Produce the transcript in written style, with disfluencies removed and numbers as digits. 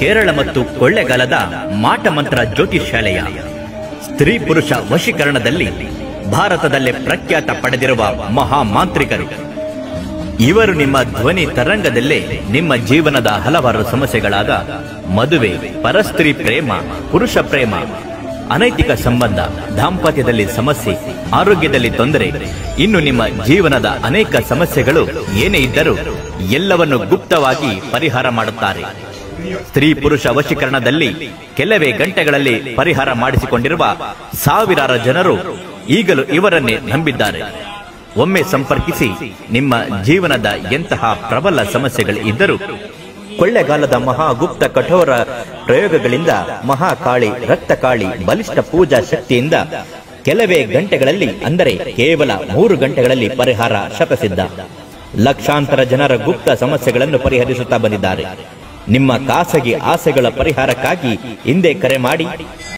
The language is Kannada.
ಕೇರಳ ಮತ್ತು ಕೊಳ್ಳೆಗಾಲದ ಮಾಟಮಂತ್ರ ಜ್ಯೋತಿಷ್ಯಾಲಯ ಸ್ತ್ರೀ ಪುರುಷ ವಶೀಕರಣದಲ್ಲಿ ಭಾರತದಲ್ಲೇ ಪ್ರಖ್ಯಾತ ಪಡೆದಿರುವ ಮಹಾ ಮಾಂತ್ರಿಕರು. ಇವರು ನಿಮ್ಮ ಧ್ವನಿ ತರಂಗದಲ್ಲೇ ನಿಮ್ಮ ಜೀವನದ ಹಲವಾರು ಸಮಸ್ಯೆಗಳಾದ ಮದುವೆ, ಪರಸ್ತ್ರೀ ಪ್ರೇಮ, ಪುರುಷ ಪ್ರೇಮ, ಅನೈತಿಕ ಸಂಬಂಧ, ದಾಂಪತ್ಯದಲ್ಲಿ ಸಮಸ್ಯೆ, ಆರೋಗ್ಯದಲ್ಲಿ ತೊಂದರೆ, ಇನ್ನು ನಿಮ್ಮ ಜೀವನದ ಅನೇಕ ಸಮಸ್ಯೆಗಳು ಏನೇ ಇದ್ದರೂ ಎಲ್ಲವನ್ನು ಗುಪ್ತವಾಗಿ ಪರಿಹಾರ ಮಾಡುತ್ತಾರೆ. ಸ್ತ್ರೀ ಪುರುಷ ವಶೀಕರಣದಲ್ಲಿ ಕೆಲವೇ ಗಂಟೆಗಳಲ್ಲಿ ಪರಿಹಾರ ಮಾಡಿಸಿಕೊಂಡಿರುವ ಸಾವಿರಾರು ಜನರು ಈಗಲೂ ಇವರನ್ನೇ ನಂಬಿದ್ದಾರೆ. ಒಮ್ಮೆ ಸಂಪರ್ಕಿಸಿ. ನಿಮ್ಮ ಜೀವನದ ಎಂತಹ ಪ್ರಬಲ ಸಮಸ್ಯೆಗಳು ಇದ್ದರೂ ಕೊಳ್ಳೆಗಾಲದ ಮಹಾಗುಪ್ತ ಕಠೋರ ಪ್ರಯೋಗಗಳಿಂದ ಮಹಾಕಾಳಿ, ರಕ್ತಕಾಳಿ, ಬಲಿಷ್ಠ ಪೂಜಾ ಶಕ್ತಿಯಿಂದ ಕೆಲವೇ ಗಂಟೆಗಳಲ್ಲಿ, ಅಂದರೆ ಕೇವಲ 3 ಗಂಟೆಗಳಲ್ಲಿ ಪರಿಹಾರ ಶತಸಿದ್ಧ. ಲಕ್ಷಾಂತರ ಜನರ ಗುಪ್ತ ಸಮಸ್ಯೆಗಳನ್ನು ಪರಿಹರಿಸುತ್ತಾ ಬಂದಿದ್ದಾರೆ. ನಿಮ್ಮ ಖಾಸಗಿ ಆಸೆಗಳ ಪರಿಹಾರಕ್ಕಾಗಿ ಹಿಂದೆ ಕರೆ ಮಾಡಿ.